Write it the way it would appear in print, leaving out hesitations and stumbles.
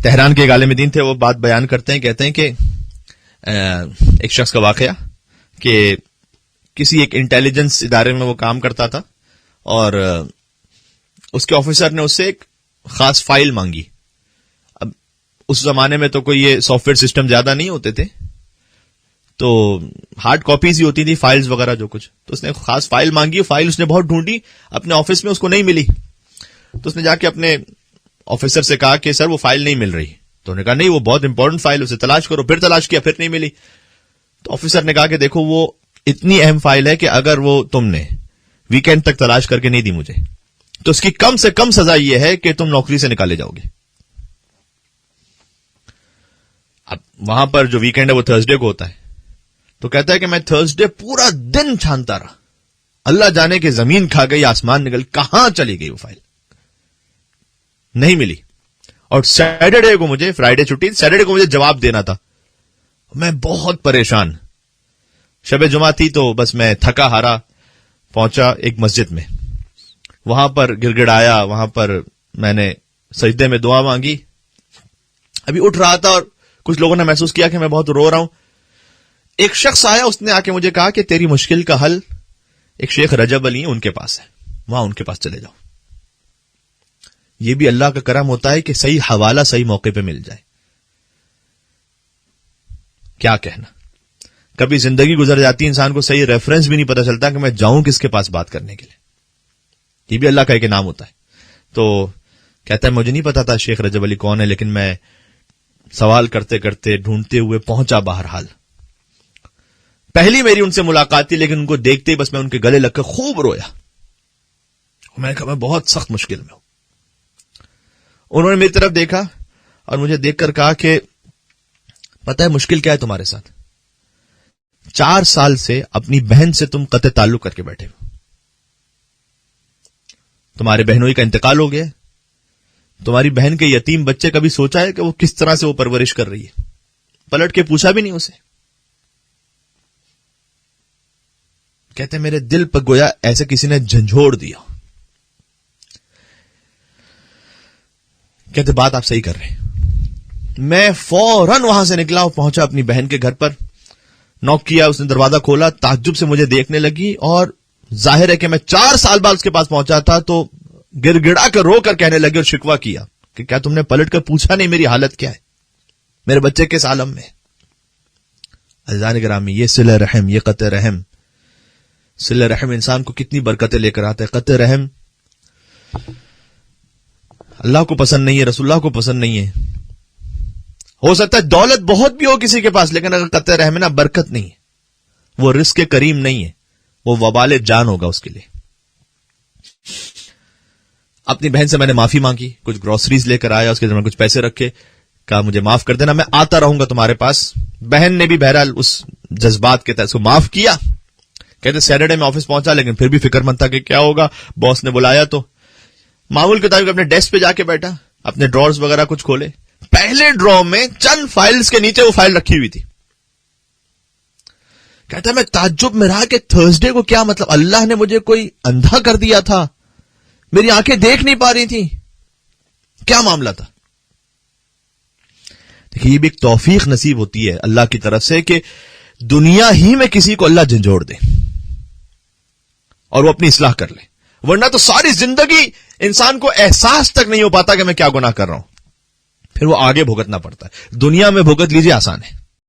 Tehran کے ایک عالم دین تھے، وہ بات بیان کرتے ہیں، کہتے ہیں کہ ایک شخص کا واقعہ کہ کسی ایک انٹیلیجنس ادارے میں وہ کام کرتا تھا اور اس کے آفیسر نے اس سے ایک خاص فائل مانگی. اب اس زمانے میں تو کوئی یہ سافٹ ویئر سسٹم زیادہ نہیں ہوتے تھے، تو ہارڈ کاپیز ہی ہوتی تھی فائلز وغیرہ جو کچھ. تو اس نے خاص فائل مانگی، فائل اس نے بہت ڈھونڈی اپنے آفس میں، اس کو نہیں ملی. تو اس نے جا کے اپنے آفیسر سے کہا کہ سر وہ فائل نہیں مل رہی. تو انہوں نے کہا نہیں وہ بہت امپورٹنٹ فائل، اسے تلاش کرو. پھر تلاش کیا، پھر نہیں ملی. تو آفیسر نے کہا کہ دیکھو وہ اتنی اہم فائل ہے کہ اگر وہ تم نے ویکینڈ تک تلاش کر کے نہیں دی مجھے تو اس کی کم سے کم سزا یہ ہے کہ تم نوکری سے نکالے جاؤ گے. اب وہاں پر جو ویکینڈ ہے وہ تھرسڈے کو ہوتا ہے. تو کہتا ہے کہ میں تھرسڈے پورا دن چھانتا رہا، اللہ جانے کہ زمین کھا گئی، آسمان نکل، کہاں چلی گئی وہ فائل، نہیں ملی. اور سیٹرڈے کو مجھے، فرائیڈے چھٹی، سیٹرڈے کو مجھے جواب دینا تھا. میں بہت پریشان، شب جمعہ تھی تو بس میں تھکا ہارا پہنچا ایک مسجد میں، وہاں پر گر گڑ آیا، وہاں پر میں نے سجدے میں دعا مانگی. ابھی اٹھ رہا تھا اور کچھ لوگوں نے محسوس کیا کہ میں بہت رو رہا ہوں. ایک شخص آیا، اس نے آ کے مجھے کہا کہ تیری مشکل کا حل ایک شیخ رجب علی ہیں ان کے پاس ہے، وہاں ان کے پاس چلے جاؤ. یہ بھی اللہ کا کرم ہوتا ہے کہ صحیح حوالہ صحیح موقع پہ مل جائے. کیا کہنا، کبھی زندگی گزر جاتی، انسان کو صحیح ریفرنس بھی نہیں پتا چلتا کہ میں جاؤں کس کے پاس بات کرنے کے لیے. یہ بھی اللہ کا ایک انعام ہوتا ہے. تو کہتا ہے مجھے نہیں پتا تھا شیخ رجب علی کون ہے، لیکن میں سوال کرتے کرتے ڈھونڈتے ہوئے پہنچا. بہرحال پہلی میری ان سے ملاقات تھی، لیکن ان کو دیکھتے ہی بس میں ان کے گلے لگ کے خوب رویا. میں نے کہا میں بہت سخت مشکل میں ہوں. انہوں نے میری طرف دیکھا اور مجھے دیکھ کر کہا کہ پتہ ہے مشکل کیا ہے تمہارے ساتھ؟ 4 سال سے اپنی بہن سے تم قطع تعلق کر کے بیٹھے ہو. تمہارے بہنوئی کا انتقال ہو گیا. تمہاری بہن کے یتیم بچے کبھی سوچا ہے کہ وہ کس طرح سے وہ پرورش کر رہی ہے؟ پلٹ کے پوچھا بھی نہیں اسے. کہتے میرے دل پر گویا ایسے کسی نے جھنجھوڑ دیا. کہتے بات آپ صحیح کر رہے ہیں. میں فوراً وہاں سے نکلا اور پہنچا اپنی بہن کے گھر پر. نوک کیا، اس نے دروازہ کھولا، تعجب سے مجھے دیکھنے لگی اور ظاہر ہے کہ میں 4 سال بعد اس کے پاس پہنچا تھا تو گر گڑا کر رو کر کہنے لگی اور شکوہ کیا کہ کیا تم نے پلٹ کر پوچھا نہیں میری حالت کیا ہے، میرے بچے کس عالم میں. عزیزان گرامی، یہ صلہ رحم، یہ قطع رحم، صلہ رحم انسان کو کتنی برکتیں لے کر آتا ہے. قطع رحم اللہ کو پسند نہیں ہے، رسول اللہ کو پسند نہیں ہے. ہو سکتا ہے دولت بہت بھی ہو کسی کے پاس، لیکن اگر قطع رحم نہ برکت نہیں ہے، وہ رزق کریم نہیں ہے، وہ وبال جان ہوگا اس کے لیے. اپنی بہن سے میں نے معافی مانگی، کچھ گروسریز لے کر آیا، اس کے ذمہ کچھ پیسے رکھے، کہا مجھے معاف کر دینا، میں آتا رہوں گا تمہارے پاس. بہن نے بھی بہرحال اس جذبات کے تحت اس کو معاف کیا. کہتے سیٹرڈے میں آفس پہنچا لیکن پھر بھی فکر مند تھا کہ کیا ہوگا، باس نے بلایا تو معمول کے مطابق اپنے ڈیسک پہ جا کے بیٹھا، اپنے ڈرارز وغیرہ کچھ کھولے. پہلے ڈرا میں چند فائلز کے نیچے وہ فائل رکھی ہوئی تھی. کہتا ہے میں تعجب میں رہا کہ تھرسڈے کو کیا مطلب، اللہ نے مجھے کوئی اندھا کر دیا تھا، میری آنکھیں دیکھ نہیں پا رہی تھی، کیا معاملہ تھا. دیکھیے یہ بھی ایک توفیق نصیب ہوتی ہے اللہ کی طرف سے کہ دنیا ہی میں کسی کو اللہ جھنجھوڑ دے اور وہ اپنی اصلاح کر لے، ورنہ تو ساری زندگی انسان کو احساس تک نہیں ہو پاتا کہ میں کیا گناہ کر رہا ہوں، پھر وہ آگے بھگتنا پڑتا ہے. دنیا میں بھگت لیجیے آسان ہے،